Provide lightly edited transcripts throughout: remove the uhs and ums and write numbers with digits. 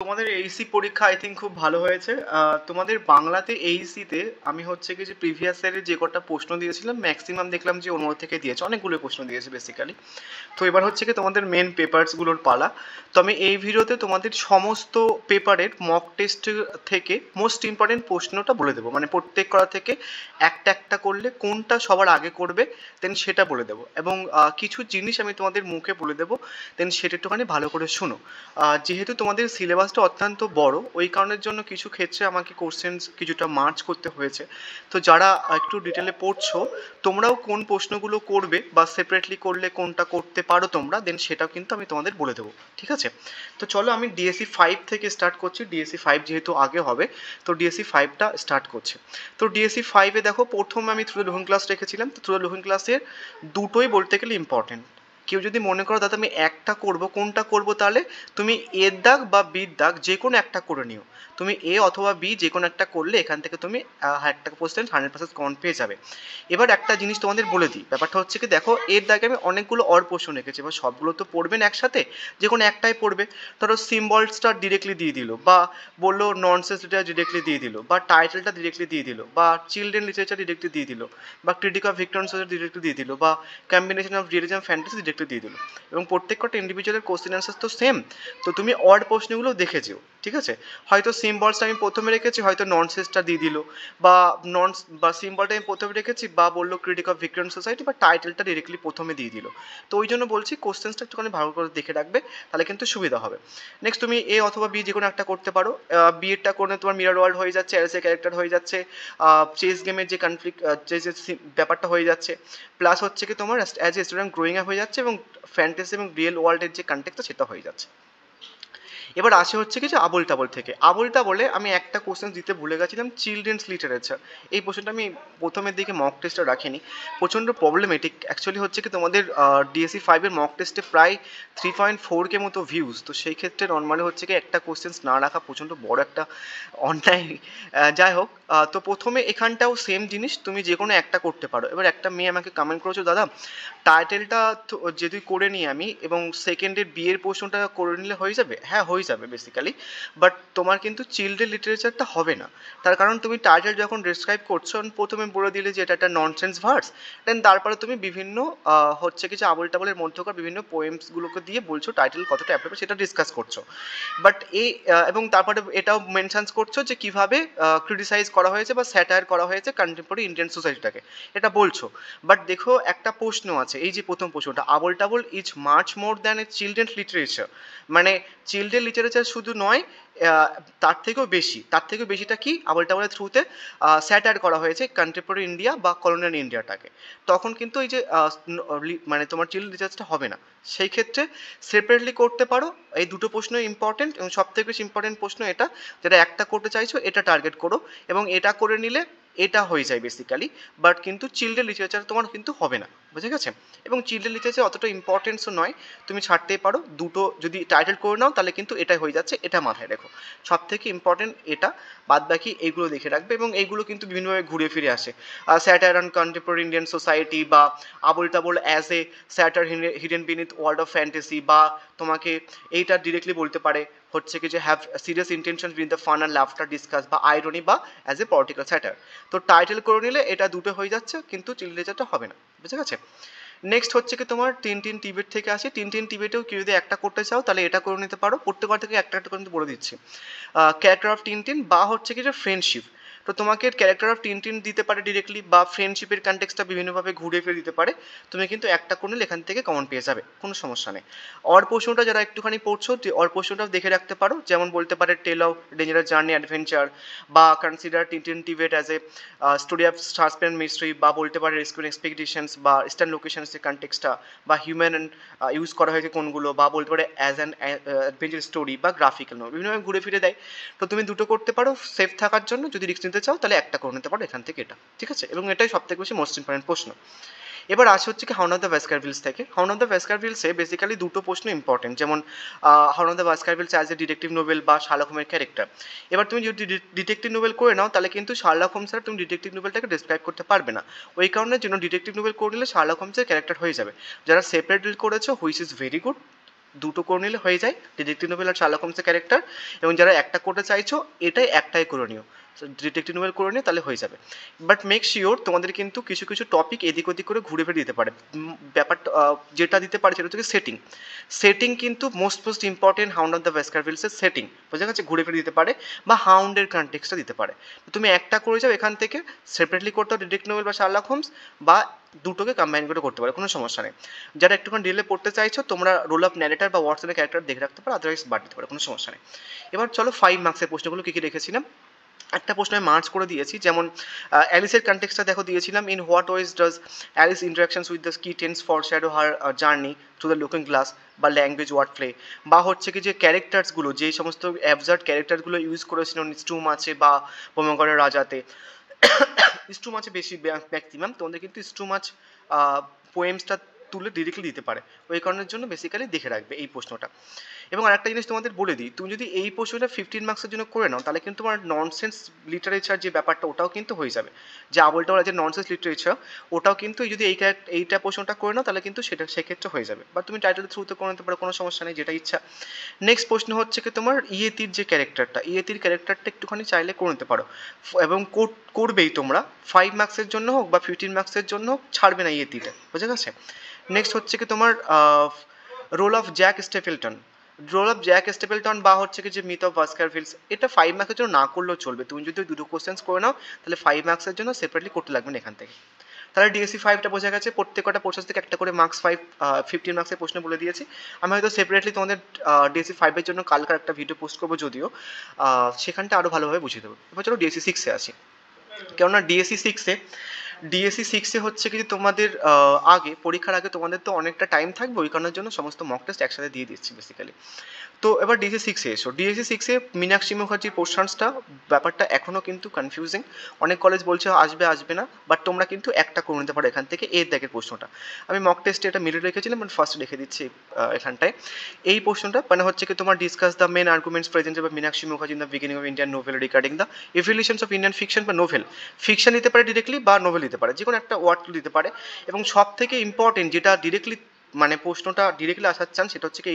তোমাদের এইচএসসি পরীক্ষা I think খুব ভালো হয়েছে। তোমাদের বাংলাতে এইচএসসিতে আমি হচ্ছে কি যে প্রিভিয়াস ইয়ারে যে কটা প্রশ্ন দিয়েছিলাম ম্যাক্সিমাম দেখলাম যে ওর মধ্যে থেকে দিয়েছে, অনেকগুলো প্রশ্ন দিয়েছে বেসিক্যালি। তো এবার হচ্ছে কি তোমাদের মেন পেপারসগুলোর পালা। তো আমি এই ভিডিওতে তোমাদের সমস্ত পেপারের মক টেস্ট থেকে মোস্ট ইম্পর্টেন্ট প্রশ্নটা বলে দেবো, মানে প্রত্যেক করা থেকে একটা একটা করলে কোনটা সবার আগে করবে দেন সেটা বলে দেবো, এবং কিছু জিনিস আমি তোমাদের মুখে বলে দেবো, দেন সেটা একটুখানি ভালো করে শোনো। যেহেতু তোমাদের সিলেবাসটা অত্যন্ত বড়, ওই কারণের জন্য কিছু ক্ষেত্রে আমাকে কোশ্চেন্স কিছুটা মার্চ করতে হয়েছে। তো যারা একটু ডিটেলে পড়ছো, তোমরাও কোন প্রশ্নগুলো করবে বা সেপারেটলি করলে কোনটা করতে পারো তোমরা, দেন সেটাও কিন্তু আমি তোমাদের বলে দেবো, ঠিক আছে? তো চলো আমি ডিএসসি 5 থেকে স্টার্ট করছি। ডিএসসি 5 যেহেতু আগে হবে, তো ডিএসসি 5টা স্টার্ট করছে। তো ডিএসসি 5-এ দেখো, প্রথমে আমি থ্রু দ্য লুকিং ক্লাস রেখেছিলাম। তো থ্রু দ্য লুকিং ক্লাসের দুটোই বলতে গেলে ইম্পর্টেন্ট। কেউ যদি মনে করো দাদা আমি একটা করব, কোনটা করব, তাহলে তুমি এর দাগ বা বির দাগ যে কোনো একটা করে নিও। তুমি এ অথবা বি যে কোনো একটা করলে এখান থেকে তুমি একটা কোশ্চেন 100% কমন পেয়ে যাবে। এবার একটা জিনিস তোমাদের বলে দিই, ব্যাপারটা হচ্ছে কি দেখো, এর দাগে আমি অনেকগুলো অর প্রশ্ন রেখেছি, এবার সবগুলো তো পড়বে না একসাথে, যে কোনো একটাই পড়বে। ধরো সিম্বলসটা ডিরেক্টলি দিয়ে দিল, বা বললো ননসেন্সটা ডিরেক্টলি দিয়ে দিল, বা টাইটেলটা ডিরেক্টলি দিয়ে দিল, বা চিলড্রেন লিটারেচার ডিরেক্টলি দিয়ে দিল, বা ক্রিটিক অফ ভিক্টরস ডিরেক্টলি দিয়ে দিল, বা combination of realism fantasy directly দিয়ে দিল। এবং প্রত্যেক কটা ইন্ডিভিজুয়ালের কোশ্চেন অ্যান্সার তো সেম। তো তুমি অড প্রশ্নগুলো দেখে যেও, ঠিক আছে? হয়তো সিম্বলসটা আমি প্রথমে রেখেছি, হয়তো ননসেন্সটা দিয়ে দিল, বা নন বা সিম্বলটা আমি প্রথমে রেখেছি, বা বললো ক্রিটিক অফ ভিক্টোরিয়ান সোসাইটি, বা টাইটেলটা ডিরেক্টলি প্রথমে দিয়ে দিল। তো ওই জন্য বলছি কোশ্চেন্সটা একটুখানি ভালো করে দেখে রাখবে, তাহলে কিন্তু সুবিধা হবে। নেক্সট তুমি এ অথবা বি যে কোনো একটা করতে পারো। বি এরটা করলে তোমার মিরর ওয়ার্ল্ড হয়ে যাচ্ছে, অ্যাজ এ ক্যারেক্টার হয়ে যাচ্ছে, চেস গেমের যে কনফ্লিক্ট, যে ব্যাপারটা হয়ে যাচ্ছে, প্লাস হচ্ছে কি তোমার as a student growing up হয়ে যাচ্ছে, এবং ফ্যান্টাসি এবং রিয়েল ওয়ার্ল্ডের যে কন্টেক্টটা সেটা হয়ে যাচ্ছে। এবার আসে হচ্ছে কি যে আবোল তাবোল থেকে। আবোল তাবোলে আমি একটা কোশ্চেন দিতে ভুলে গেছিলাম, চিলড্রেন্স লিটারেচার। এই কোশ্চেনটা আমি প্রথমের দিকে মক টেস্টে রাখিনি, প্রচণ্ড প্রবলেমেটিক অ্যাকচুয়ালি। হচ্ছে কি তোমাদের ডিএসসি 5-এর মক টেস্টে প্রায় 3.4K মতো ভিউজ। তো সেই ক্ষেত্রে নর্মালি হচ্ছে কি একটা কোশ্চেন্স না রাখা প্রচণ্ড বড় একটা অন্যায়। যাই হোক, তো প্রথমে এখানটাও সেম জিনিস, তুমি যে কোনো একটা করতে পারো। এবার একটা মেয়ে আমাকে কমেন্ট করেছো, দাদা টাইটেলটা যদি করে নিই আমি, এবং সেকেন্ডের বিয়ের প্রশ্নটা করে নিলে হয়ে যাবে? হ্যাঁ, হয়ে যাবে বেসিক্যালি, বাট তোমার কিন্তু চিলড্রেন লিটারেচারটা হবে না। তার কারণ তুমি টাইটেল যখন ডিসক্রাইব করছো, প্রথমে বলে দিলে যে এটা একটা ননসেন্স ভার্স, দেন তারপরে তুমি বিভিন্ন হচ্ছে কিছু আবোল টাবোলের মধ্যকার বিভিন্ন পোয়েমসগুলোকে দিয়ে বলছো টাইটেল কতটা অ্যাপ্রোপ্রিয়েট সেটা ডিসকাস করছো। বাট এই এবং তারপরে এটাও মেনশনস করছো যে কিভাবে ক্রিটিসাইজ করা হয়েছে বা স্যাটায়ার করা হয়েছে কন্টেম্পোরারি ইন্ডিয়ান সোসাইটিটাকে, এটা বলছো। বাট দেখো, একটা প্রশ্ন আছে, এই যে প্রথম প্রশ্নটা, Abol Tabol is much more than a children literature. মানে চিলড্রেন লিটারেচার শুধু নয়, তার থেকেও বেশি। তার থেকেও বেশিটা কি, আবোল টাবোলের থ্রুতে স্যাটায়ার করা হয়েছে কন্টেম্পোরারি ইন্ডিয়া বা কলোনিয়াল ইন্ডিয়াটাকে। তখন কিন্তু এই যে মানে তোমার চিলড্রেন লিটারেচারটা হবে না। সেই ক্ষেত্রে সেপারেটলি করতে পারো। এই দুটো প্রশ্ন ইম্পর্টেন্ট, এবং সবথেকে বেশি ইম্পর্টেন্ট প্রশ্ন এটা, যেটা একটা করতে চাইছো এটা টার্গেট করো, এবং এটা করে নিলে এটা হয়ে যায় বেসিক্যালি। বাট কিন্তু চিলড্রেন লিটারেচার তোমার কিন্তু হবে না, বুঝে গেছে? এবং চিলড্রেন লিটারেচার অতটা ইম্পর্টেন্সও নয়, তুমি ছাড়তেই পারো। দুটো যদি টাইটেল করে নাও তাহলে কিন্তু এটাই হয়ে যাচ্ছে, এটা মাথায় রেখো। সব থেকে ইম্পর্টেন্ট এটা, বাদ বাকি এইগুলো দেখে রাখবে, এবং এইগুলো কিন্তু বিভিন্নভাবে ঘুরে ফিরে আসে। Satire on contemporary Indian society, বা Abol Tabol as a satire hidden beneath world of fantasy, বা তোমাকে এইটা ডিরেক্টলি বলতে পারে হচ্ছে কি যে have serious intention with the fun and laughter discuss, বা আইরনি, বা অ্যাজ এ পলিটিক্যাল স্যাটার। তো টাইটেল করে নিলে এটা দুটো হয়ে যাচ্ছে, কিন্তু চিলড্রেনটা হবে না, বুঝে গেছে? নেক্সট হচ্ছে কি তোমার টিনটিন টিবেট থেকে আসি। টিনটিন টিবেটেও কেউ যদি একটা করতে চাও তাহলে এটা করে নিতে পারো। প্রত্যেকবার থেকে একটা একটা করে বলে দিচ্ছি। ক্যারেক্টার অফ টিনটিন, বা হচ্ছে কি যে ফ্রেন্ডশিপ। তো তোমাকে ক্যারেক্টার অফ টিনটিন দিতে পারে ডিরেক্টলি, বা ফ্রেন্ডশিপের কনটেক্সটটা বিভিন্নভাবে ঘুরে ফিরে দিতে পারে। তুমি কিন্তু একটা করে নিলে এখান থেকে কমন পেয়ে যাবে, কোনো সমস্যা নেই। অর পোর্শনটা যারা একটুখানি পড়ছো, অর পোর্শনটাও দেখে রাখতে পারো। যেমন বলতে পারে টেল অফ ডেঞ্জারাস জার্নি অ্যাডভেঞ্চার, বা consider Tintin Tibet as a story of suspense mystery, বা বলতে পারে রেস্কিউ এক্সপেডিশনস, বা ইস্টার্ন লোকেশনসের কনটেক্সটটা, বা হিউম্যান ইউজ করা হয়েছে কোনগুলো, বা বলতে পারে অ্যাজ অ্যান অ্যাডভেঞ্চার স্টোরি, বা গ্রাফিক্যাল নোভেল, বিভিন্নভাবে ঘুরে ফিরে দেয়। তো তুমি দুটো করতে পারো সেফ থাকার জন্য। যদি রিস্ক নিতে চাও তাহলে একটা করে নিতে পারো এখান থেকে এটা, ঠিক আছে? এবং এটাই সব থেকে বেশি মোস্ট ইম্পর্টেন্ট প্রশ্ন। এবার আসে হচ্ছে কি হাউন অফ দ্য ভ্যাসকারভিলস থেকে। হাউন অফ দ্য ভ্যাসকারভিলসে বেসিক্যালি দুটো প্রশ্ন ইম্পর্টেন্ট, যেমন hound of the Baskervilles as a detective novel, বা শার্লক হোমের ক্যারেক্টার। এবার তুমি যদি ডিটেকটিভ নোভেল করে নাও তাহলে কিন্তু শার্লক হোমস আর তুমি ডিটেকটিভ নোভেলটাকে ডিসক্রাইব করতে পারবে না। ওই কারণের জন্য ডিটেকটিভ নোভেল করে নিলে শার্লক হোমসের ক্যারেক্টার হয়ে যাবে। যারা সেপারেট করেছো, হুইচ ইজ ভেরি গুড, দুটো করে নিলে হয়ে যায় ডিটেকটিভ নোভেল আর শার্লক হোমসের ক্যারেক্টার। এবং যারা একটা করতে চাইছো এটাই একটাই করে নিও, ডিটেকটিভ নোভেল করে নিয়ে তাহলে হয়ে যাবে। বাট মেক শিওর তোমাদের কিন্তু কিছু কিছু টপিক এদিক ওদিক করে ঘুরে ফিরে দিতে পারে। ব্যাপারটা যেটা দিতে পারে সেটা হচ্ছে সেটিং। সেটিং কিন্তু most important hound of the বেসকারভিলসের সেটিং বোঝা গেছে, ঘুরে ফিরে দিতে পারে বা হাউন্ডের কনটেক্সটটা দিতে পারে। তুমি একটা করে যাও এখান থেকে, সেপারেটলি করতে হবে ডিটেকটিভ নোভেল বা শার্লক হোমস, বা দুটোকে কম্বাইন করে করতে পারে, কোনো সমস্যা নেই। যারা একটুখানি ডিলে পড়তে চাইছো তোমরা রোল অফ ন্যারেটার বা ওয়াটসনের ক্যারেক্টার দেখে রাখতে পারো, আদারওয়াইজ বাদ দিতে পারো, কোনো সমস্যা নেই। এবার চলো 5 মার্কসের প্রশ্নগুলো কী কী রেখেছিলাম। একটা প্রশ্ন আমি মার্চ করে দিয়েছি, যেমন অ্যালিসের কনটেক্সটটা দেখো দিয়েছিলাম, in what ways does Alice interactions with the key tense foreshadow her journey through the looking glass, বা ল্যাঙ্গুয়েজ ওয়ার্ড প্লে, বা হচ্ছে কি যে ক্যারেক্টার্সগুলো যে সমস্ত অ্যাবজার্ড ক্যারেক্টারগুলো ইউজ করেছিল স্টুম আছে বা বোমাগড়ের রাজাতে। স্ট্রু মাছে বেশি ম্যাক্সিমাম তোমাদের কিন্তু স্ট্রু মাছ পোয়েমসটা তুলে ডিরেক্টলি দিতে পারে, ওই কারণের জন্য বেসিক্যালি দেখে রাখবে এই প্রশ্নটা। এবং আরেকটা জিনিস তোমাদের বলে দিই, তুমি যদি এই প্রশ্নটা 15 মার্কসের জন্য করে নাও তাহলে কিন্তু তোমার ননসেন্স লিটারেচার যে ব্যাপারটা ওটাও কিন্তু হয়ে যাবে, যে আবলটাওয়ালা যে ননসেন্স লিটারেচার ওটাও কিন্তু যদি এইটা প্রশ্নটা করে নাও তাহলে কিন্তু সেটা সেক্ষেত্রে হয়ে যাবে, বা তুমি টাইটেল থ্রুতে করে নিতে পারো, কোনো সমস্যা নেই, যেটা ইচ্ছা। নেক্সট প্রশ্ন হচ্ছে কি তোমার ইয়েতির যে ক্যারেক্টারটা, ইয়েতির ক্যারেক্টারটা একটুখানি চাইলে করে নিতে পারো, এবং করবেই তোমরা 5 মার্কসের জন্য হোক বা 15 মার্কসের জন্য হোক, ছাড়বে না ইয়েতিটা, বুঝে গেছে। নেক্সট হচ্ছে কি তোমার role of Jack Stapleton, role of Jack Stapleton বা হচ্ছে কি যে মিথ অফ বাস্কারভিলস, এটা 5 মার্কসের জন্য না করলেও চলবে, তুমি যদি দুটো কোশ্চেন্স করে নাও তাহলে 5 মার্কসের জন্য সেপারেটলি করতে লাগবে না এখান থেকে। তাহলে ডিএসসি 5টা বোঝা গেছে, প্রত্যেকটা প্রসেস থেকে একটা করে মার্কস 15 মার্কসের প্রশ্ন বলে দিয়েছি। আমি হয়তো সেপারেটলি তোমাদের ডিএসসি 5-এর জন্য কালকার একটা ভিডিও পোস্ট করবো, যদিও সেখানটা আরও ভালোভাবে বুঝিয়ে দেবো। এবার চলো ডিএসসি 6-এ আসি। কেননা ডিএসসি 6-এ হচ্ছে কি তোমাদের আগে পরীক্ষার আগে তোমাদের তো অনেকটা টাইম থাকবে, ওই কারণের জন্য সমস্ত মক টেস্ট একসাথে দিয়ে দিচ্ছি বেসিক্যালি। তো এবার ডিএসসি 6-এ এসো। ডিএসসি 6-এ মীনাক্ষী মুখার্জির পোর্শনসটা ব্যাপারটা এখনও কিন্তু কনফিউজিং, অনেক কলেজ বলছে আসবে আসবে না, বাট তোমরা কিন্তু একটা করে নিতে পারো এখান থেকে, এর দেখের প্রশ্নটা আমি মক টেস্টে এটা মিডল রেখেছিলাম, বাট ফার্স্ট রেখে দিচ্ছি এখানটায়। এই প্রশ্নটা মানে হচ্ছে কি তোমার discuss the main arguments presented by Meenakshi Mukherjee in the beginning of Indian novel regarding the evolutions of Indian fiction বা নোভেল। ফিকশন দিতে পারে ডিরেক্টলি বা নোভেল দিতে পারে, যে কোনো একটা ওয়ার্ড দিতে পারে। এবং সব থেকে ইম্পর্টেন্ট যেটা ডিরেক্টলি মানে প্রশ্নটা ডিরেক্টলি আসার চান সেটা হচ্ছে কি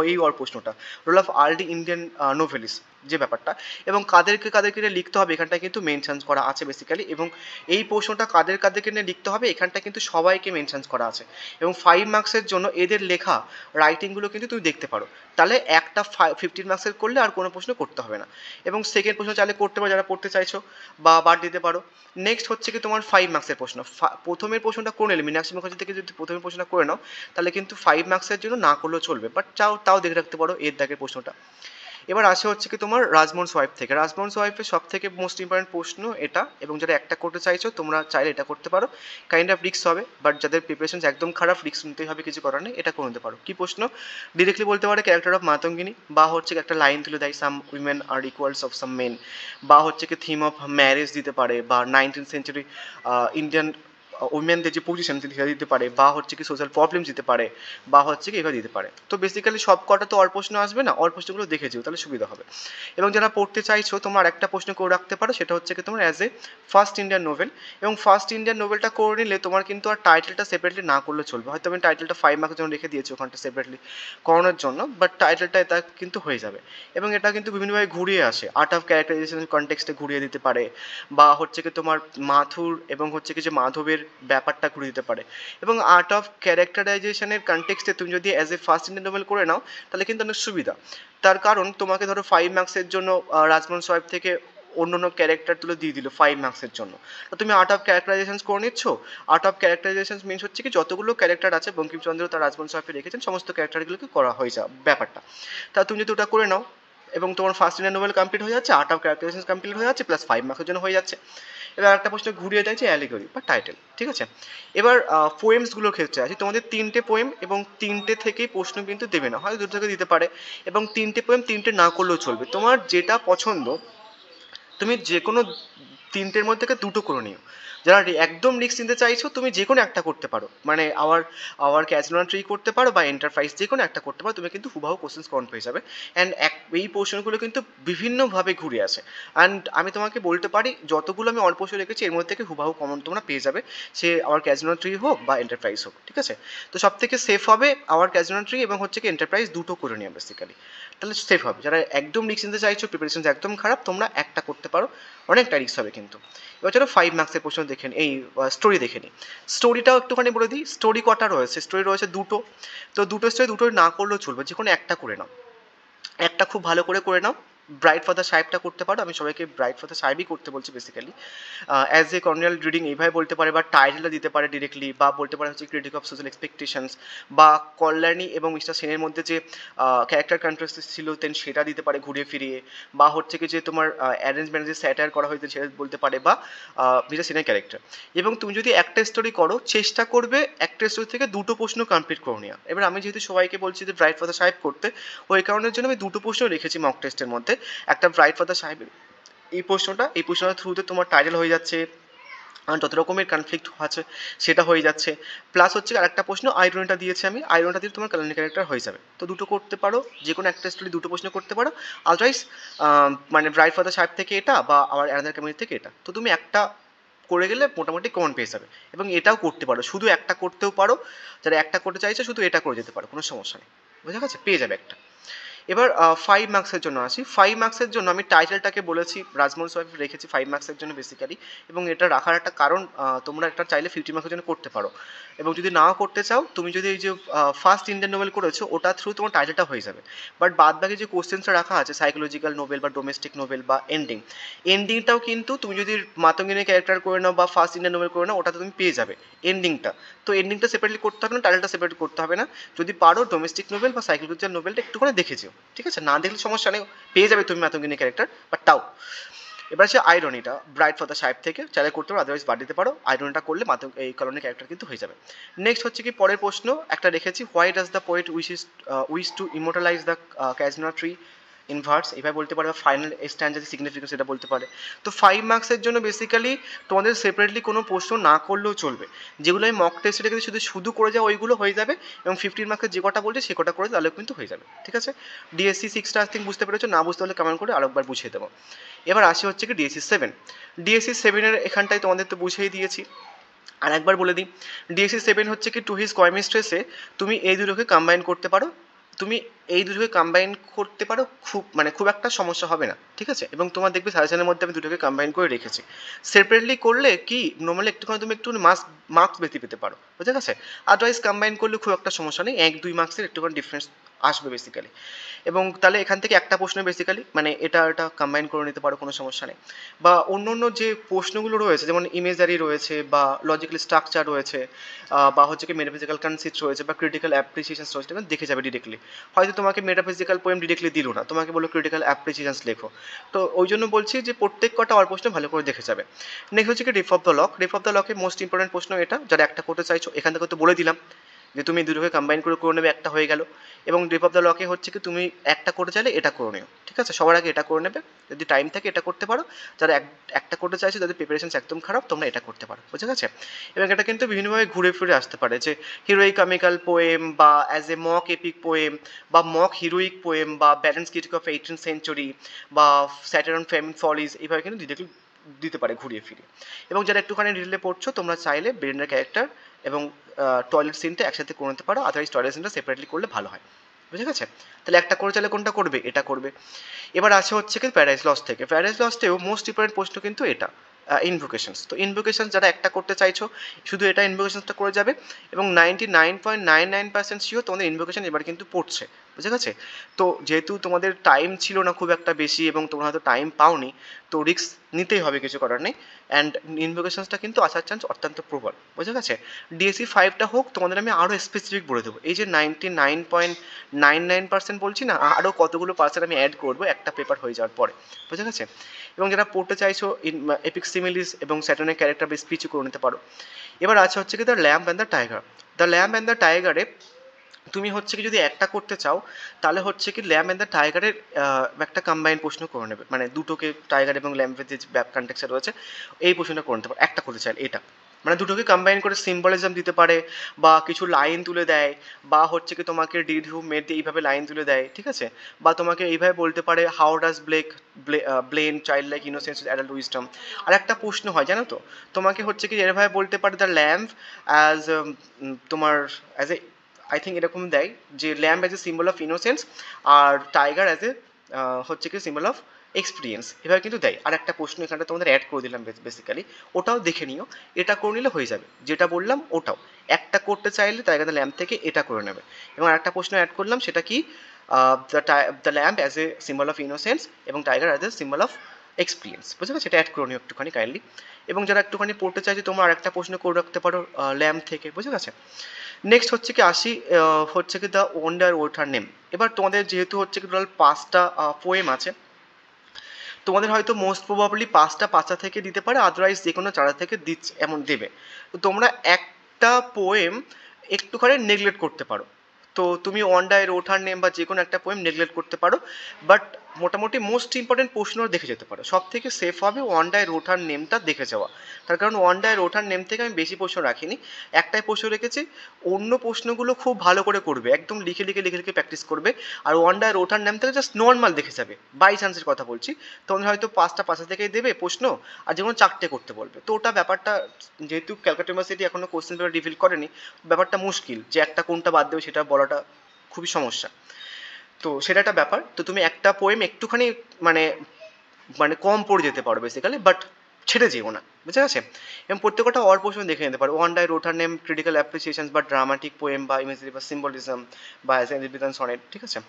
এই প্রশ্নটা, role of early Indian novelist যে ব্যাপারটা, এবং কাদেরকে কাদেরকে নিয়ে লিখতে হবে এখানটা কিন্তু মেনশন করা আছে বেসিক্যালি। এবং এই প্রশ্নটা কাদেরকে নিয়ে লিখতে হবে এখানটা কিন্তু সবাইকে মেনশন করা আছে। এবং 5 মার্কসের জন্য এদের লেখা রাইটিংগুলো কিন্তু তুমি দেখতে পারো, তাহলে একটা 15 মার্কসের করলে আর কোনো প্রশ্ন করতে হবে না। এবং সেকেন্ড প্রশ্ন চাইলে করতে পারো যারা পড়তে চাইছো, বা বাদ দিতে পারো। নেক্সট হচ্ছে কি তোমার 5 মার্কসের প্রশ্ন, প্রথমের প্রশ্নটা করে নিলে মীনাক্ষী মুখার্জি থেকে যদি প্রথমের প্রশ্নটা করে নাও তাহলে কিন্তু 5 মার্কসের জন্য না করলেও চলবে, বাট তাও দেখে রাখতে পারো এর দাগের প্রশ্নটা। এবার আসে হচ্ছে কি তোমার রাজমোহন সোয়াইপ থেকে, রাজমোহন সোয়াইপের সব থেকে মোস্ট ইম্পর্টেন্ট প্রশ্ন এটা, এবং যারা একটা করতে চাইছো তোমরা চাইলে এটা করতে পারো, কাইন্ড অফ রিস্ক হবে, বাট যাদের প্রিপারেশন একদম খারাপ রিস্ক নিতেই হবে, কিছু করার নেই, এটা করে নিতে পারো। কি প্রশ্ন ডিরেক্টলি বলতে পারে ক্যারেক্টার অফ মাতঙ্গিনী, বা হচ্ছে একটা লাইন তুলে দেয় some women are equals of some men, বা হচ্ছে কি থিম অফ ম্যারেজ দিতে পারে, বা 19th সেঞ্চুরি ইন্ডিয়ান উইমেনদের যে পজিশন সেটা দিতে পারে, বা হচ্ছে কি সোশ্যাল প্রবলেম দিতে পারে, বা হচ্ছে কি এভাবে দিতে পারে। তো বেসিক্যালি সব কটা তো অল প্রশ্ন আসবে না, অল প্রশ্নগুলো দেখে যেও তাহলে সুবিধা হবে। এবং যারা পড়তে চাইছো তোমরা একটা প্রশ্ন করে রাখতে পারো, সেটা হচ্ছে কি তোমার অ্যাজ এ ফার্স্ট ইন্ডিয়ান নোভেল। এবং ফার্স্ট ইন্ডিয়ান নোভেলটা করে নিলে তোমার কিন্তু আর টাইটেলটা সেপারেটলি না করলে চলবে, হয়তো আমি টাইটেলটা 5 মার্কের জন্য রেখে দিয়েছি ওখানটা সেপারেটলি করানোর জন্য, বাট টাইটেলটা এটা কিন্তু হয়ে যাবে। এবং এটা কিন্তু বিভিন্নভাবে ঘুরিয়ে আসে, আর্ট অফ ক্যারেক্টারাইজেশন কনটেক্সটে ঘুরিয়ে দিতে পারে, বা হচ্ছে কি তোমার মাথুর এবং হচ্ছে কি যে মাধবের ব্যাপারটা ঘুরিয়ে দিতে পারে। এবং আর্ট অফ ক্যারেক্টারাইজেশনের কনটেক্সটে তুমি যদি as a first Indian novel করে নাও তাহলে কিন্তু অনেক সুবিধা। তার কারণ তোমাকে ধরো 5 মার্কসের জন্য রাজমোহন সোয়াইপ থেকে অন্য অন্য ক্যারেক্টার তুলে দিয়ে দিল 5 মার্কসের জন্য, তো তুমি আর্ট অফ ক্যারেক্টারাইজেশন করে নিচ্ছ। আর্ট অফ ক্যারেক্টারাইজেশন মিনস হচ্ছে কি যতগুলো ক্যারেক্টার আছে বঙ্কিমচন্দ্র তার রাজমোহন সোয়াইপে রেখেছেন সমস্ত ক্যারেক্টারগুলোকে করা হয়ে যাবে ব্যাপারটা। তা তুমি যদি ওটা করে নাও এবং তোমার ফার্স্ট ইন্ডিয়ান নোভেল কমপ্লিট হয়ে যাচ্ছে, আর্ট অফ ক্যারেক্টারাইজেশন কমপ্লিট হয়ে যাচ্ছে, প্লাস 5 মার্কসের জন্য হয়ে যাচ্ছে। এবার একটা প্রশ্ন ঘুরিয়ে দেয় যে অ্যালিগরি বা টাইটেল, ঠিক আছে। এবার পোয়েমসগুলোর ক্ষেত্রে আছে, তোমাদের 3টে পোয়েম এবং 3টে থেকেই প্রশ্ন কিন্তু দেবে না, হয়তো 2 থেকে দিতে পারে। এবং 3টে পোয়েম 3টে না করলেও চলবে, তোমার যেটা পছন্দ তুমি যে কোনো 3টের মধ্যে থেকে 2টো করে নিও। যারা একদম রিস্ক নিতে চাইছো তুমি যে কোনো একটা করতে পারো, মানে আওয়ার ক্যাজুয়াল ট্রি করতে পারো বা এন্টারপ্রাইজ, যে কোনো একটা করতে পারো, তুমি কিন্তু হুবাহু কোশ্চেন কমন পেয়ে যাবে। অ্যান্ড এই পোর্শনগুলো কিন্তু বিভিন্নভাবে ঘুরে আসে। অ্যান্ড আমি তোমাকে বলতে পারি যতগুলো আমি অল্প রেখেছি এর মধ্যে থেকে হুবাহু কমন তোমরা পেয়ে যাবে, সে আওয়ার ক্যাজুয়াল ট্রি হোক বা এন্টারপ্রাইজ হোক, ঠিক আছে। তো সব থেকে সেফ হবে আওয়ার ক্যাজুয়াল ট্রি এবং হচ্ছে কি এন্টারপ্রাইজ দুটো করে নিও বেসিক্যালি, তাহলে সেফ হবে। যারা একদম রিস্ক নিতে চাইছো, প্রিপারেশন একদম খারাপ, তোমরা একটা করতে পারো, অনেকটা রিস্ক হবে কিন্তু। এবার চলো 5 মার্কসের প্রশ্ন দেখে নিই, এই স্টোরি দেখে নিই। স্টোরিটাও একটুখানি বলে দিই, স্টোরি কটা রয়েছে, স্টোরি রয়েছে দুটো। তো দুটো স্টোরি দুটোই না করলেও চলবে, যে কোনো একটা করে নাও, একটা খুব ভালো করে করে নাও। ব্রাইট ফাদার সাহেবটা করতে পারো, আমি সবাইকে ব্রাইট ফাদার সাহেবই করতে বলছি basically. As a corneal reading এইভাবে বলতে পারে, বা টাইটেলটা দিতে পারে ডিরেক্টলি, বা বলতে পারে হচ্ছে ক্রিটিক অফ সোশ্যাল এক্সপেকটেশনস, বা কল্যাণী এবং মিস্টার সেনের মধ্যে যে ক্যারেক্টার কন্ট্রাস্ট ছিল দেন সেটা দিতে পারে ঘুরিয়ে ফিরিয়ে, বা হচ্ছে কি যে তোমার অ্যারেঞ্জ ম্যারেজে স্যাটায়ার করা হয়েছে সেটা বলতে পারে, বা মিস্টার সেনের ক্যারেক্টার। এবং তুমি যদি একটা স্টোরি করো, চেষ্টা করবে একটা স্টোরি থেকে দুটো প্রশ্ন কমপ্লিট করে নেওয়া। এবার আমি যেহেতু সবাইকে বলছি যে ব্রাইট ফাদার সাহেব করতে, ওই কারণের জন্য আমি দুটো প্রশ্ন রেখেছি মক টেস্টের মধ্যে। একটা ব্রাইট ফাদার সাহেবের এই প্রশ্নটার থ্রুতে তোমার টাইটেল হয়ে যাচ্ছে, আর যত রকমের কনফ্লিক্ট আছে সেটা হয়ে যাচ্ছে, প্লাস হচ্ছে আরেকটা প্রশ্ন আইরনটা দিয়েছে আমি, আইরনটা দিয়ে তোমার কালানি ক্যারেক্টার হয়ে যাবে। তো দুটো করতে পারো, যে কোনো একটা স্টোরি দুটো প্রশ্ন করতে পারো। আদারওয়াইজ মানে ব্রাইট ফাদার সাহেব থেকে এটা বা আমার অ্যানাদার কমিউনিটি থেকে এটা, তো তুমি একটা করে গেলে মোটামুটি কমন পেয়ে যাবে। এবং এটাও করতে পারো, শুধু একটা করতেও পারো, যারা একটা করতে চাইছে শুধু এটা করে যেতে পারো, কোনো সমস্যা নেই, বুঝা গেছে, পেয়ে যাবে একটা। এবার 5 মার্কসের জন্য আসি। 5 মার্কসের জন্য আমি টাইটেলটাকে বলেছি রাজমোহন সোয়াইফ রেখেছি 5 মার্কসের জন্য বেসিক্যালি। এবং এটা রাখার একটা কারণ, তোমরা একটা চাইলে 50 মার্কসের জন্য করতে পারো, এবং যদি নাও করতে চাও তুমি যদি এই যে ফার্স্ট ইন্ডিয়ান নোবেল করেছো ওটা থ্রু তোমার টাইটেলটা হয়ে যাবে। বাট বাদ বাকি যে কোশ্চেন্সটা রাখা আছে সাইকোলজিক্যাল নোবেল বা ডোমেস্টিক নোবেল বা এন্ডিংটাও কিন্তু তুমি যদি মাতঙ্গিনী ক্যারেক্টার করে নাও বা ফার্স্ট ইন্ডিয়ান নোবেল করে নাও ওটাতে তুমি পেয়ে যাবে এন্ডিংটা। তো এন্ডিংটা সেপারেটলি করতে হবে না, টাইটেলটা সেপারেট করতে হবে না। যদি পারো ডোমেস্টিক নোবেল বা সাইকোলজিক্যাল নোবেলটা একটুখানি দেখে যেও, ঠিক আছে, না দেখলে সমস্যা নেই, পেয়ে যাবে তুমি মাতঙ্গিনী ক্যারেক্টার, বাট তাও। এবার আছে আইরনিটা, ব্রাইট ফাদার সাহেব থেকে চাইলে করতে পারো, আদারওয়াইজ বাদ দিতে পারো। আইরনিটা করলে এই কলোনি ক্যারেক্টার কিন্তু হয়ে যাবে। নেক্সট হচ্ছে কি পরের প্রশ্ন একটা রেখেছি, why does the poet wish to immortalise the casuarina tree in verse, এভাবে বলতে পারে, বা ফাইনাল স্ট্যান্ডার যে সিগনিফিকেন্স সেটা বলতে পারে। তো 5 মার্কসের জন্য বেসিক্যালি তোমাদের সেপারেটলি কোনো প্রশ্ন না করলেও চলবে, যেগুলো আমি মক টেস্টে রেখেছি শুধু করে যাও ওইগুলো হয়ে যাবে, এবং 15 মার্কের যে কটা বলছে সে কটা করে তাহলে কিন্তু হয়ে যাবে, ঠিক আছে। ডিএসসি 6টা আই থিঙ্ক বুঝতে পেরেছো, না বুঝতে হলে কমেন্ট করে আরেকবার বুঝিয়ে দেবো। এবার আসি হচ্ছে কি ডিএসসি 7। ডিএসসি 7-এর এখানটায় তোমাদের তো বুঝিয়ে দিয়েছি, আর একবার বলে দিই। ডিএসসি 7 হচ্ছে কি টু হিজ কয়েমিস্ট্রেসে তুমি এই দুটোকে কম্বাইন করতে পারো, তুমি এই দুটোকে কম্বাইন করতে পারো, খুব একটা সমস্যা হবে না, ঠিক আছে। এবং তোমার দেখবে সাজেশনের মধ্যে আমি দুটোকে কম্বাইন করে রেখেছি। সেপারেটলি করলে কি নর্মালি একটুখানি তুমি একটু মার্কস বেশি পেতে পারো, বুঝে গেছে। আদারওয়াইজ কম্বাইন করলে খুব একটা সমস্যা নেই, 1-2 মার্কসের একটুখানি ডিফারেন্স আসবে বেসিক্যালি। এবং তাহলে এখান থেকে একটা প্রশ্ন বেসিক্যালি মানে এটা কম্বাইন করে নিতে পারো, কোনো সমস্যা নেই। বা অন্য অন্য যে প্রশ্নগুলো রয়েছে যেমন ইমেজারি রয়েছে বা লজিক্যাল স্ট্রাকচার রয়েছে, বা হচ্ছে কি মেটাফিজিক্যাল কনসেপ্ট রয়েছে বা ক্রিটিক্যাল অ্যাপ্রিসিয়েশন রয়েছে, এটা দেখে যাবে ডিরেক্টলি। হয়তো তোমাকে মেটাফিজিক্যাল পোয়েম ডিরেক্টলি দিল না, তোমাকে বললো ক্রিটিক্যাল অ্যাপ্রিসিয়েশনস লেখো। তো ওই জন্য বলছি যে প্রত্যেক কটা আর প্রশ্ন ভালো করে দেখে যাবে। নেক্সট হচ্ছে কি rape of the lock. Rape of the লকে মোস্ট ইম্পর্টেন্ট প্রশ্ন এটা, যারা একটা করতে চাইছো এখান থেকে তো বলে দিলাম যে তুমি দুটোকে কম্বাইন করে নেবে, একটা হয়ে গেল। এবং রিপ অফ দ্য লকে হচ্ছে কি তুমি একটা করতে চাইলে এটা করে নিও, ঠিক আছে, সবার আগে এটা করে নেবে, যদি টাইম থাকে এটা করতে পারো। যারা একটা করতে চাইছে যাদের প্রিপারেশন একদম খারাপ তোমরা এটা করতে পারো, বুঝে গেছে। এবং এটা কিন্তু বিভিন্নভাবে ঘুরে ফিরে আসতে পারে, যে হিরোইক কমিক্যাল পোয়েম বা অ্যাজ এ মক এপিক পোয়েম বা মক হিরোইক পোয়েম বা balance critic of 18th century বা স্যাটার অন ফেমিন ফলিজ, এইভাবে কিন্তু দিতে পারে ঘুরিয়ে ফিরে। এবং যারা একটুখানি রিলে পড়ছো তোমরা চাইলে ব্রেন্ডার ক্যারেক্টার এবং টয়লেট সিনটা একসাথে করে নিতে পারো, আদারওয়াইজ টয়লেট সিনটা সেপারেটলি করলে ভালো হয়, বুঝে গেছে। তাহলে একটা করে চাইলে কোনটা করবে, এটা করবে। এবার আসে হচ্ছে কি প্যারাডাইস লস থেকে। প্যারাডাইস লসটেও মোস্ট ইম্পর্টেন্ট প্রশ্ন কিন্তু এটা ইনভোকেশনস। তো ইনভোকেশনস যারা একটা করতে চাইছো শুধু এটা ইনভোকেশনসটা করে যাবে, এবং 99.99% শিওর তোমাদের ইনভোকেশন এবার কিন্তু পড়ছে, বুঝে গেছে। তো যেহেতু তোমাদের টাইম ছিল না খুব একটা বেশি এবং তোমরা হয়তো টাইম পাওনি, তো রিস্ক নিতেই হবে, কিছু করার নেই। অ্যান্ড ইনভোকেশনসটা কিন্তু আসার চান্স অত্যন্ত প্রবল, বুঝে গেছে। ডিএসসি 5টা হোক তোমাদের আমি আরও স্পেসিফিক বলে দেবো, এই যে 99.99% বলছি না, আরও কতগুলো পার্সেন্ট আমি অ্যাড করবো একটা পেপার হয়ে যাওয়ার পরে, বুঝে গেছে। এবং যারা পড়তে চাইছো এপিক সিমিলিস এবং স্যাটার্নের ক্যারেক্টার বেশ স্পিচও করে নিতে পারো। এবার আছে হচ্ছে কি the lamb and the tiger. The lamb and the টাইগারে তুমি হচ্ছে কি যদি একটা করতে চাও তাহলে হচ্ছে কি ল্যাম্ব অ্যান্ড দ্য টাইগারের একটা কম্বাইন প্রশ্ন করে নেবে, মানে দুটোকে টাইগার এবং ল্যাম্বের যে কন্টেক্সট রয়েছে এই প্রশ্নটা করে নিতে পারো একটা করতে চাইলে। এটা মানে দুটোকে কম্বাইন করে সিম্বলিজম দিতে পারে, বা কিছু লাইন তুলে দেয়, বা হচ্ছে কি তোমাকে ডিড হু মেড এইভাবে লাইন তুলে দেয়, ঠিক আছে, বা তোমাকে এইভাবে বলতে পারে how does blend child like innocence adult wisdom. আর একটা প্রশ্ন হয় জানো তো, তোমাকে হচ্ছে কি এভাবে বলতে পারে দ্য ল্যাম্ব অ্যাজ তোমার অ্যাজ এ আই থিঙ্ক এরকম দেয় যে lamb as a symbol of innocence আর টাইগার অ্যাজ এ হচ্ছে কি সিম্বল অফ এক্সপিরিয়েন্স, এভাবে কিন্তু দেয়। আর একটা প্রশ্ন এখানটা তোমাদের অ্যাড করে দিলাম বেসিক্যালি, ওটাও দেখে নিও। এটা করে নিলে হয়ে যাবে, যেটা বললাম ওটাও একটা করতে চাইলে টাইগার দ্য ল্যাম্ব থেকে এটা করে নেবে। এবং আরেকটা প্রশ্ন অ্যাড করলাম, সেটা কি the lamb as a symbol of innocence এবং tiger as a symbol of experience, বুঝতে পারছো? সেটা অ্যাড করে নিও একটুখানি কাইন্ডলি। এবং যারা একটুখানি পড়তে চাইছে তোমরা আরেকটা প্রশ্ন করে রাখতে পারো ল্যাম্ব থেকে, বুঝে গেছে? নেক্সট হচ্ছে কি আসি হচ্ছে কি দ্য ওয়ান্ডার ওঠার নেম। এবার তোমাদের যেহেতু হচ্ছে কি টোটাল 5টা পোয়েম আছে, তোমাদের হয়তো মোস্ট প্রবাবলি 5টা থেকে দিতে পারে, আদারওয়াইজ যে কোনো 4টা থেকে দিচ্ছে এমন দেবে। তো তোমরা একটা পোয়েম একটুখানি নেগলেক্ট করতে পারো। তো তুমি ওয়ান্ডার ওঠার নেম বা যে কোনো একটা পোয়েম নেগলেক্ট করতে পারো, বাট মোটামুটি মোস্ট ইম্পর্টেন্ট প্রশ্ন দেখে যেতে পারো। সব থেকে সেফ হবে ওয়ান্ডার ওঠার নেমটা দেখে যাওয়া, তার কারণ ওয়ান্ডার ওঠার নেম থেকে আমি বেশি প্রশ্ন রাখিনি, একটাই প্রশ্ন রেখেছি। অন্য প্রশ্নগুলো খুব ভালো করে করবে, একদম লিখে লিখে লিখে লিখে প্র্যাকটিস করবে। আর ওয়ান্ডার ওঠার নেম থেকে জাস্ট নর্মাল দেখে যাবে, বাই চান্সের কথা বলছি। তোমাদের হয়তো 5টা থেকেই দেবে প্রশ্ন, আর যে কোনো 4টে করতে বলবে। তো ওটা ব্যাপারটা, যেহেতু ক্যালকাটা ইউনিভার্সিটি এখনো কোশ্চেন পেপার রিভিল করেনি, ব্যাপারটা মুশকিল যে একটা কোনটা বাদ দেবে সেটা বলাটা খুবই সমস্যা। তো সেটা একটা ব্যাপার। তো তুমি একটা পোয়েম একটুখানি মানে মানে কম পড়ে যেতে পারো বেসিক্যালি, বাট ছেড়ে যেও না, বুঝে গেছে? এবং প্রত্যেকটা অল পোর্শন দেখে নিতে পারো। ওয়ান ডাই রোটার নেম, ক্রিটিক্যাল অ্যাপ্রিসিয়েশন বা ড্রামাটিক পোয়েম বা ইমেজরি বা সিম্বলিজম বা এলিভিশন সনেট, ঠিক আছে?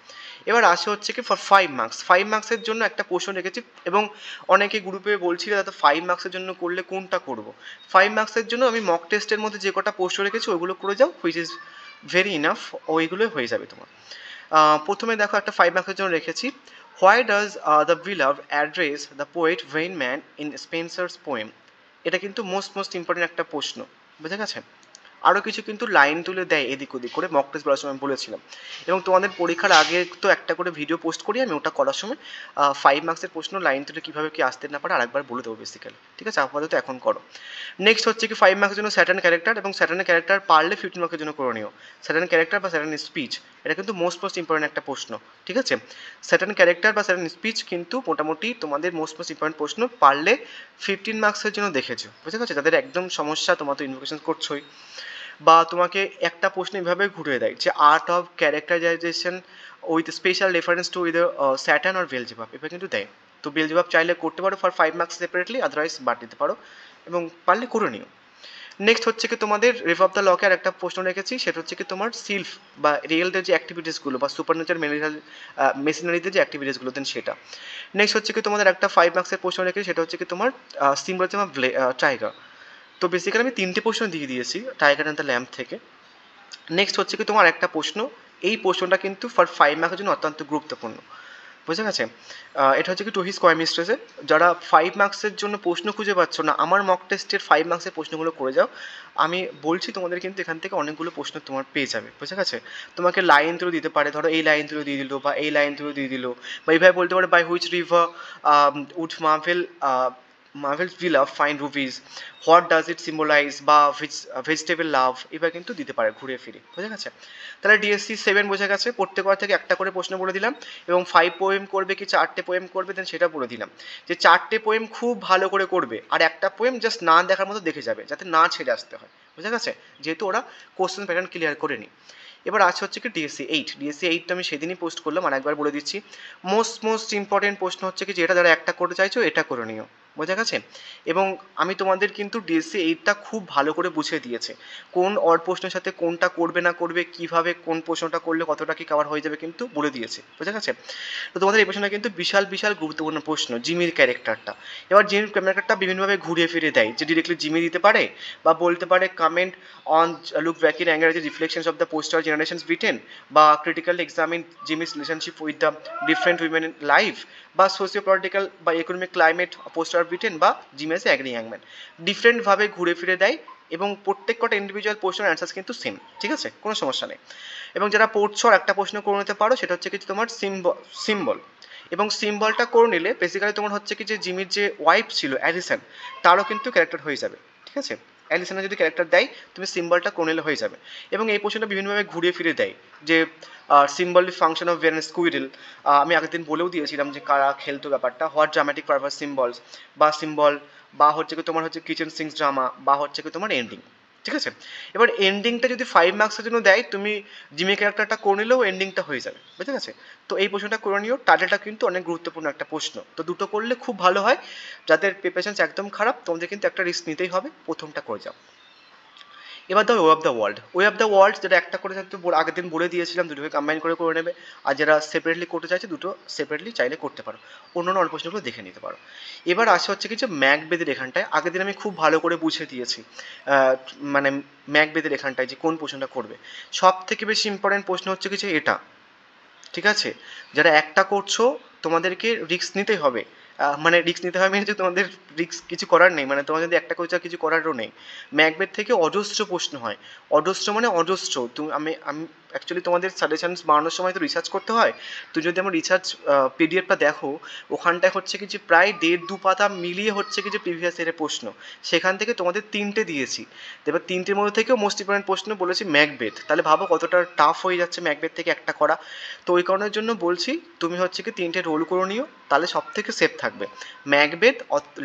এবার আসে হচ্ছে কি ফর 5 মার্কস। 5 মার্কসের জন্য একটা পোর্শন রেখেছি, এবং অনেকে গ্রুপে বলছিল দাদা 5 মার্কসের জন্য করলে কোনটা করবো। 5 মার্কসের জন্য আমি মক টেস্টের মধ্যে যে কটা পোর্শন রেখেছি ওইগুলো করে যাও, হুইচ ইজ ভেরি ইনাফ, ওইগুলোই হয়ে যাবে তোমার। প্রথমে দেখো একটা 5 মার্কসের জন্য রেখেছি, why does the beloved address the poet vein man in Spencer's poem. এটা কিন্তু মোস্ট ইম্পর্টেন্ট একটা প্রশ্ন, বুঝে গেছে? আরও কিছু কিন্তু লাইন তুলে দেয় এদিক ওদিক করে, মক টেস্ট বলার সময় বলেছিলাম। এবং তোমাদের পরীক্ষার আগে তো একটা করে ভিডিও পোস্ট করি আমি, ওটা করার সময় 5 মার্কসের প্রশ্ন লাইন তুলে কীভাবে কি আসতে না পারে আরেকবার বলে দেবো বেসিক্যালি, ঠিক আছে? আপাতত এখন করো। নেক্সট হচ্ছে কি 5 মার্কসের জন্য স্যাটার্ন ক্যারেক্টার, এবং স্যাটার্নের ক্যারেক্টার পারলে 15 মার্কের জন্য করে নিও। স্যাটার্ন ক্যারেক্টার বা স্যাটার্ন স্পিচ, এটা কিন্তু মোস্ট ইম্পর্টেন্ট একটা প্রশ্ন, ঠিক আছে? স্যাটার্ন ক্যারেক্টার বা স্যাটার্ন স্পিচ কিন্তু মোটামুটি তোমাদের মোস্ট ইম্পর্টেন্ট প্রশ্ন, পারলে 15 মার্কসের জন্য দেখেছো, বুঝতে পারছো? যাদের একদম সমস্যা, তোমার তো ইনভোকেশন করছোই, বা তোমাকে একটা প্রশ্ন এভাবে ঘুরিয়ে দেয় যে art of characterisation with special reference to either Satan or Beelzebub, এভাবে কিন্তু দেয়। তো বেলজেবাব চাইলে করতে পারো ফর 5 মার্কস সেপারেটলি, আদারওয়াইজ বাদ দিতে পারো, এবং পারলে করে নিও। নেক্সট হচ্ছে কি তোমাদের রেভ অফ দ্য লকে আর একটা প্রশ্ন রেখেছি, সেটা হচ্ছে কি তোমার সিলফ বা রিয়েলদের যে অ্যাক্টিভিটিসগুলো বা সুপার নেচার মেশিনারিদের যে অ্যাক্টিভিটিসগুলো দেন সেটা। নেক্সট হচ্ছে কি তোমাদের একটা 5 মার্কসের প্রশ্ন রেখেছি, সেটা হচ্ছে কি তোমার সিম্বলিজম অফ টাইগার। তো বেসিক্যালি আমি 3টে প্রশ্ন দিয়ে দিয়েছি টাইগার অ্যান্ড দ্য ল্যাম্প থেকে। নেক্সট হচ্ছে কি তোমার একটা প্রশ্ন, এই প্রশ্নটা কিন্তু ফর 5 মার্কের জন্য অত্যন্ত গুরুত্বপূর্ণ, বুঝে গেছে? এটা হচ্ছে কি টু হি স্কোয়ার মিস্ট্রেসে। যারা 5 মার্কসের জন্য প্রশ্ন খুঁজে পাচ্ছ না, আমার মক টেস্টের 5 মার্কসের প্রশ্নগুলো করে যাও। আমি বলছি তোমাদের কিন্তু এখান থেকে অনেকগুলো প্রশ্ন তোমার পেয়ে যাবে, বুঝে গেছে? তোমাকে লাইন তুলে দিতে পারে, ধরো এই লাইন তুলে দিয়ে দিল বা এই লাইন তুলে দিয়ে দিল, বা এইভাবে বলতে পারে by which river would Marvell's villa fine rupees, what does it symbolise, বা ভেজিটেবল লাভ, এবার কিন্তু দিতে পারে ঘুরে ফিরে, বুঝে গেছে? তাহলে ডিএসসি 7 বোঝা গেছে। প্রত্যেকবার থেকে একটা করে প্রশ্ন বলে দিলাম, এবং 5 পোয়েম করবে কি 4টে পোয়েম করবে দেন সেটা বলে দিলাম। যে 4টে পোয়েম খুব ভালো করে করবে, আর একটা পোয়েম জাস্ট না দেখার মতো দেখে যাবে, যাতে না ছেড়ে আসতে হয়, বুঝে গেছে? যেহেতু ওরা কোশ্চেন প্যাটার্ন ক্লিয়ার করে নি। এবার আছে হচ্ছে কি ডিএসসি 8 আমি সেদিনই পোস্ট করলাম, আর একবার বলে দিচ্ছি। মোস্ট ইম্পর্টেন্ট প্রশ্ন হচ্ছে কি যেটা যারা একটা করতে চাইছো এটা করে নিও, বোঝা গেছে? এবং আমি তোমাদের কিন্তু ডিএসসি 8টা খুব ভালো করে বুঝিয়ে দিয়েছে, কোন অড প্রশ্নের সাথে কোনটা করবে না করবে, কিভাবে কোন প্রশ্নটা করলে কতটা কি কভার হয়ে যাবে কিন্তু বলে দিয়েছে, বোঝা গেছে? তো তোমাদের এই প্রশ্নটা কিন্তু বিশাল গুরুত্বপূর্ণ প্রশ্ন, জিমির ক্যারেক্টারটা। এবার জিমির ক্যারেক্টারটা বিভিন্নভাবে ঘুরিয়ে ফিরে দেয়, যে ডিরেক্টলি জিমি দিতে পারে, বা বলতে পারে comment on Look back in Anger যে reflections of the postwar generations Britain, বা critically examine Jimmy's relationship with the different women in life, বা সোশিও পলিটিক্যাল বা ইকোনমিক ক্লাইমেট পোস্টার ব্রিটেন বা জিমি অ্যাজ অ্যাগ্রি ইয়াংম্যান, ডিফারেন্টভাবে ঘুরে ফিরে দেয় এবং প্রত্যেক কটা ইন্ডিভিজুয়াল প্রশ্নের অ্যান্সার কিন্তু সেম, ঠিক আছে, কোনো সমস্যা নেই। এবং যারা পড়ছো আর একটা প্রশ্ন করে নিতে পারো, সেটা হচ্ছে কি তোমার সিম্বল, এবং সিম্বলটা করে নিলে বেসিক্যালি তোমার হচ্ছে কি যে জিমির যে ওয়াইফ ছিল অ্যালিসন, তারও কিন্তু ক্যারেক্টার হয়ে যাবে, ঠিক আছে। অ্যালিসনের যদি ক্যারেক্টার দেয় তুমি সিম্বলটা করে নিলে হয়ে যাবে। এবং এই প্রশ্নটা বিভিন্নভাবে ঘুরিয়ে ফিরে দেয় যে সিম্বল ফাংশন অফ ভেন স্কুইডল, আমি আগের দিন বলেও দিয়েছিলাম যে কারা খেলতো ব্যাপারটা, হোয়াট ড্রামাটিক পারপাস সিম্বলস বা সিম্বল, বা হচ্ছে কি তোমার হচ্ছে কিচেন সিঙ্কস ড্রামা, বা হচ্ছে কি তোমার এন্ডিং, ঠিক আছে। এবার এন্ডিংটা যদি 5 মার্কসের জন্য দেয়, তুমি জিমি ক্যারেক্টারটা করে নিলেও এন্ডিংটা হয়ে যাবে, বুঝতে গেছে। তো এই প্রশ্নটা করে নিও, টাইটেলটা কিন্তু অনেক গুরুত্বপূর্ণ একটা প্রশ্ন, তো দুটো করলে খুব ভালো হয়। যাদের প্রিপারেশন একদম খারাপ তোমাদের কিন্তু একটা রিস্ক নিতেই হবে, প্রথমটা করে যাও। এবার দাও way of the world. Way of the world যেটা একটা করে থাকতে আগের দিন বলে দিয়েছিলাম, দুটোকে কম্বাইন করে নেবে। আর যারা সেপারেটলি করতে চাইছে দুটো সেপারেটলি চাইলে করতে পারো, অন্য অল্প প্রশ্নগুলো দেখে নিতে পারো। এবার আসে হচ্ছে কিছু ম্যাকবেথের এখানটায়, আগের দিন আমি খুব ভালো করে বুঝিয়ে দিয়েছি মানে ম্যাকবেথের এখানটায় যে কোন প্রশ্নটা করবে। সব থেকে বেশি ইম্পর্টেন্ট প্রশ্ন হচ্ছে কিছু এটা, ঠিক আছে। যারা একটা করছো তোমাদেরকে রিস্ক নিতেই হবে, মানে রিস্ক নিতে হবে যে তোমাদের রিস্ক কিছু করার নেই, মানে তোমার যদি একটা করছো কিছু করারও নেই। ম্যাকবেথ থেকে অজস্র প্রশ্ন হয়, অজস্র মানে অজস্র। তুমি আমি আমি অ্যাকচুয়ালি তোমাদের সাজেশনস বানানোর সময় তো রিসার্চ করতে হয়। তুমি যদি আমার রিসার্চ পিডিএফটা দেখো, ওখানটায় হচ্ছে কি যে প্রায় 1.5-2 পাতা মিলিয়ে হচ্ছে কি যে প্রিভিয়াস ইয়ারের প্রশ্ন, সেখান থেকে তোমাদের 3টে দিয়েছি। এবার 3টের মধ্যে থেকেও মোস্ট ইম্পর্টেন্ট প্রশ্ন বলেছি ম্যাকবেথ, তাহলে ভাবো কতটা টাফ হয়ে যাচ্ছে ম্যাকবেথ থেকে একটা করা। তো ওই কারণের জন্য বলছি তুমি হচ্ছে কি 3টে রোল করে নিও, তাহলে সব থেকে সেফ থাকবে। ম্যাকবেথ,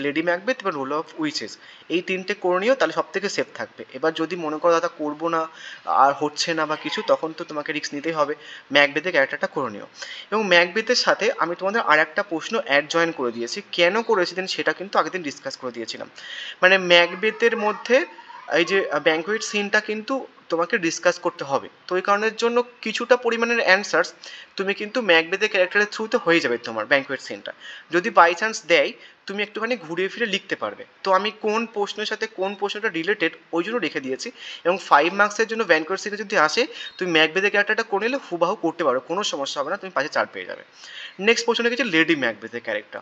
লেডি ম্যাকবেথ এবার রোল অফ উইচেস, এই 3টে করে নিও, তাহলে সব থেকে সেফ থাকবে। এবার যদি মনে করো দাদা করবো না আর হচ্ছে না বা কিছু, তখন তো তোমাকে রিস্ক নিতেই হবে, ম্যাকবেথের ক্যারেক্টারটা করে নিও। এবং ম্যাকবেথের সাথে আমি তোমাদের আর একটা প্রশ্ন অ্যাড জয়েন করে দিয়েছি, কেন করেছি দেন সেটা কিন্তু আগের দিন ডিসকাস করে দিয়েছিলাম। মানে ম্যাকবেথের মধ্যে এই যে ব্যাঙ্কোয়েট সিনটা কিন্তু তোমাকে ডিসকাস করতে হবে, তো ওই কারণের জন্য কিছুটা পরিমাণের অ্যান্সার্স তুমি কিন্তু ম্যাকবেথের ক্যারেক্টারের থ্রুতে হয়ে যাবে তোমার ব্যাঙ্কোয়েট সিনটা। যদি বাই চান্স দেয় তুমি একটুখানি ঘুরিয়ে ফিরে লিখতে পারবে। তো আমি কোন প্রশ্নের সাথে কোন প্রশ্নটা রিলেটেড ওই জন্য রেখে দিয়েছি। এবং 5 মার্কসের জন্য ব্যাঙ্কোয়েট সিনে যদি আসে, তুমি ম্যাকবেথের ক্যারেক্টারটা করে নিলে হুবাহু করতে পারো, কোনো সমস্যা হবে না, তুমি পাশে 4 পেয়ে যাবে। নেক্সট প্রশ্ন রেখেছি লেডি ম্যাকবেথের ক্যারেক্টার।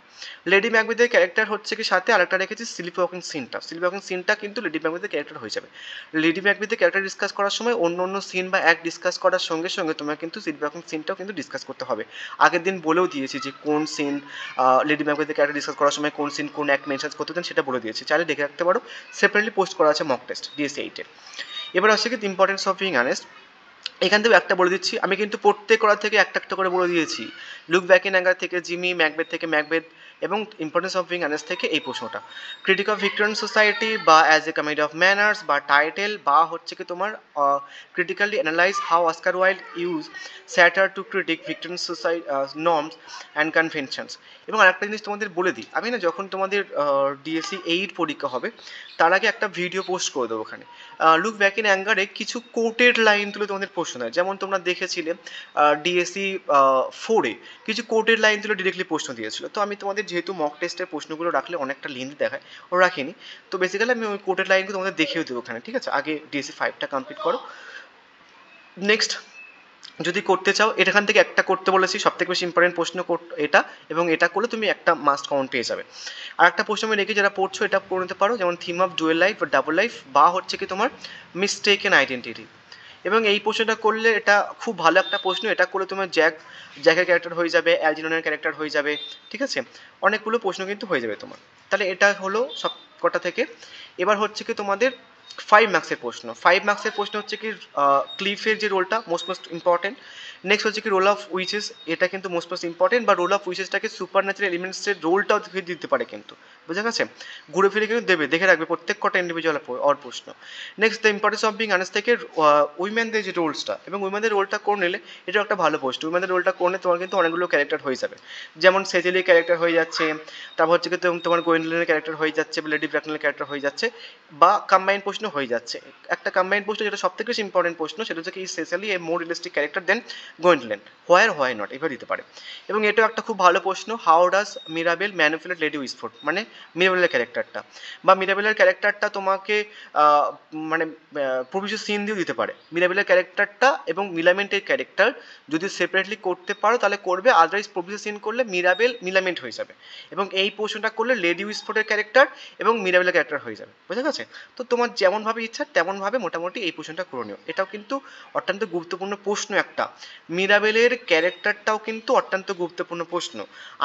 লেডি ম্যাকবেথের ক্যারেক্টার হচ্ছে কি সাথে আরেকটা রেখেছি স্লিপ ওয়াকিং সিনটা, স্লিপ ওয়াকিং সিনটা কিন্তু লেডি ম্যাকবেথের ক্যারেক্টার হয়ে যাবে। লেডি ম্যাকবেথের ক্যারেক্টার ডিসকাস করার সময় অন্য অন্য সিন বা অ্যাক্ট ডিসকাস করার সঙ্গে সঙ্গে তোমার কিন্তু স্লিপ ওয়াকিং সিনটাও কিন্তু ডিসকাস করতে হবে। আগের দিন বলেও দিয়েছি যে কোন সিন লেডি ম্যাকবেথের ক্যারেক্টার ডিসকাস করার সময় কোন সিন কোন অ্যাক্ট মেনশন করতে দেন সেটা বলে দিয়েছি, চাইলে দেখে রাখতে পারো, সেপারেটলি পোস্ট করা আছে মক টেস্ট ডিএসসি 8-এর। এবার আসছে কি ইম্পর্টেন্স অফ বিং অনেস্ট, এখান থেকে একটা বলে দিচ্ছি, আমি কিন্তু প্রত্যেক করা থেকে একটা একটা করে বলে দিয়েছি। লুক ব্যাক ইন অ্যাঙ্গার থেকে জিমি, ম্যাকবেথ থেকে ম্যাকবেথ, এবং ইম্পর্টেন্স অফ বিং অনেস্ট থেকে এই প্রশ্নটা। ক্রিটিক অফ ভিক্টোরিয়ান সোসাইটি বা as a comedy of manners বা টাইটেল, বা হচ্ছে কি তোমার critically analyse how Oscar Wilde use satire to critique Victorian society norms and conventions. এবং আরেকটা জিনিস তোমাদের বলে দিই, আমি না যখন তোমাদের ডিএসসি 8 পরীক্ষা হবে তার আগে একটা ভিডিও পোস্ট করে দেবো ওখানে। লুক ব্যাক ইন অ্যাঙ্গারে কিছু কোটেড লাইন তুলে তোমাদের প্রশ্ন দেয়, যেমন তোমরা দেখেছিলে ডিএসসি 4-এ কিছু কোটেড লাইন তুলে ডিরেক্টলি প্রশ্ন দিয়েছিল। তো আমি তোমাদের যেহেতু মক টেস্টের প্রশ্নগুলো রাখলে অনেকটা লেন্থ দেখায়, ও রাখিনি, তো বেসিক্যালি আমি ওই কোটেড লাইনগুলো তোমাদের দেখিয়ে দেবো ওখানে, ঠিক আছে। আগে ডিএসসি 5টা কমপ্লিট করো। নেক্সট যদি করতে চাও এখান থেকে একটা করতে বলেছি, সব থেকে বেশি ইম্পর্টেন্ট প্রশ্ন এটা, এবং এটা করলে তুমি একটা মাস্ট কমন পেয়ে যাবে। আর একটা প্রশ্ন আমি রেখে যারা পড়ছো এটা করে নিতে পারো, যেমন থিম অফ ডুয়েল লাইফ বা ডাবল লাইফ, বা হচ্ছে কি তোমার মিস্টেকেন আইডেন্টিটি। এবং এই প্রশ্নটা করলে এটা খুব ভালো একটা প্রশ্ন, এটা করলে তোমার জ্যাকের ক্যারেক্টার হয়ে যাবে, অ্যালজিননের ক্যারেক্টার হয়ে যাবে, ঠিক আছে, অনেকগুলো প্রশ্ন কিন্তু হয়ে যাবে তোমার। তাহলে এটা হলো সব কটা থেকে। এবার হচ্ছে কি তোমাদের 5 মার্কসের প্রশ্ন। 5 মার্কসের প্রশ্ন হচ্ছে কি ক্লিফের যে রোলটা মোস্ট ইম্পর্টেন্ট। নেক্সট হচ্ছে কি রোল অফ উইচেস, এটা কিন্তু মোস্ট ইম্পর্টেন্ট, বা রোল অফ উইচেসটাকে সুপার ন্যাচারাল এলিমেন্টসের রোলটাও দিতে পারে কিন্তু, বুঝে গেছে, ঘুরে ফিরে কিন্তু দেবে, দেখে রাখবে প্রত্যেক কটা ইন্ডিভিজুয়াল অর প্রশ্ন। Next the importance of being earners থেকে উইমেনদের যে রোলসটা, এবং উইমেনদের রোলটা করে নিলে এটা একটা ভালো পোস্ট। উইমেনদের রোলটা করলে তোমার কিন্তু অনেকগুলো ক্যারেক্টার হয়ে যাবে, যেমন সেজেলির ক্যারেক্টার হয়ে যাচ্ছে, তারপর হচ্ছে কি তোমার গোয়েন্ডলিনের ক্যারেক্টার হয়ে যাচ্ছে, লেডি ব্র্যাকনেলের ক্যারেক্টার হয়ে যাচ্ছে, বা কম্বাইন প্রশ্ন হয়ে যাচ্ছে। একটা কম্বাইন প্রশ্ন যেটা সব থেকে বেশি ইম্পর্টেন্ট প্রশ্ন, সেটা হচ্ছে কি Cecily a more realistic character than Gwendolen, why not, এবার দিতে পারে। এবং এটাও একটা খুব ভালো প্রশ্ন, how does Mirabell manipulate Lady Wishfort, মানে মিরাবেলের ক্যারেক্টারটা, বা মিরাবেলের ক্যারেক্টারটা তোমাকে মানে প্রভিউসের সিন দিয়েও দিতে পারে। মিরাবেলের ক্যারেক্টারটা এবং মিলামেন্টের ক্যারেক্টার যদি সেপারেটলি করতে পারো তাহলে করবে, আদারওয়াইজ প্রভিউসের সিন করলে মিরাবেল মিলামেন্ট হয়ে যাবে, এবং এই পোর্শনটা করলে লেডি উইসফোর্ডের ক্যারেক্টার এবং মিরাবেলের ক্যারেক্টার হয়ে যাবে, বুঝা গেছে? তো তোমার যেমনভাবে ইচ্ছা তেমনভাবে মোটামুটি এই পোর্শনটা করে নিও। এটাও কিন্তু অত্যন্ত গুরুত্বপূর্ণ প্রশ্ন একটা, মিরাবেলের ক্যারেক্টারটাও কিন্তু অত্যন্ত গুরুত্বপূর্ণ প্রশ্ন।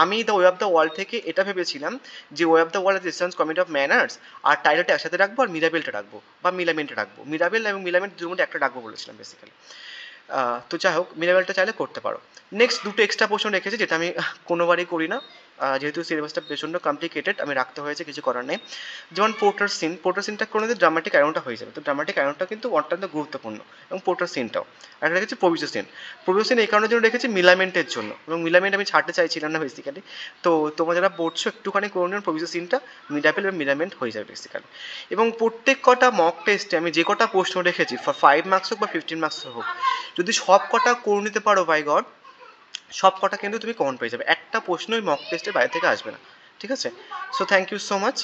আমি the way of the world থেকে এটা ভেবেছিলাম যে way of the world resistance committee of manners আর টাইটেলটা একসাথে রাখবো, আর মিরাবেলটা রাখবো বা মিলামেন্টটা রাখবো, মিরাবেল এবং মিলামেন্ট দুটোর মধ্যে একটা রাখবো বলেছিলাম বেসিক্যালি। তো যাই হোক, মিরাবেলটা চাইলে করতে পারো। নেক্সট দুটো এক্সট্রা পোর্শন রেখেছি যেটা আমি কোনোবারই করি না, যেহেতু সিলেবাসটা প্রচণ্ড কমপ্লিকেটেড আমি রাখতে হয়েছে, কিছু করার নেই। যেমন পোর্টার সিন, পোর্টার সিনটা করে ড্রামাটিক আয়রনটা হয়ে যাবে, তো ড্রামাটিক আয়রনটা কিন্তু অত্যন্ত গুরুত্বপূর্ণ, এবং পোর্টার সিনটাও। আর রেখেছি প্রভিউসের সিন, প্রভিউসের সিন এই কারণের জন্য রেখেছি মিলামেন্টের জন্য, এবং মিলামেন্ট আমি ছাড়তে চাইছিলাম না বেসিক্যালি। তো তোমরা যারা পড়ছো একটুখানি করে নিন প্রভিউসের সিনটা, মিরাবেল এবং মিলামেন্ট হয়ে যাবে বেসিক্যালি। এবং প্রত্যেক কটা মক টেস্টে আমি যে কটা প্রশ্ন রেখেছি, 5 মার্কস হোক বা 15 মার্কস হোক, যদি সব কটা করে নিতে পারো বাই গড, সব কটা কিন্তু তুমি কমন পেয়ে যাবে, একটা প্রশ্নই মক টেস্টের বাইরে থেকে আসবে না, ঠিক আছে? So thank you so much.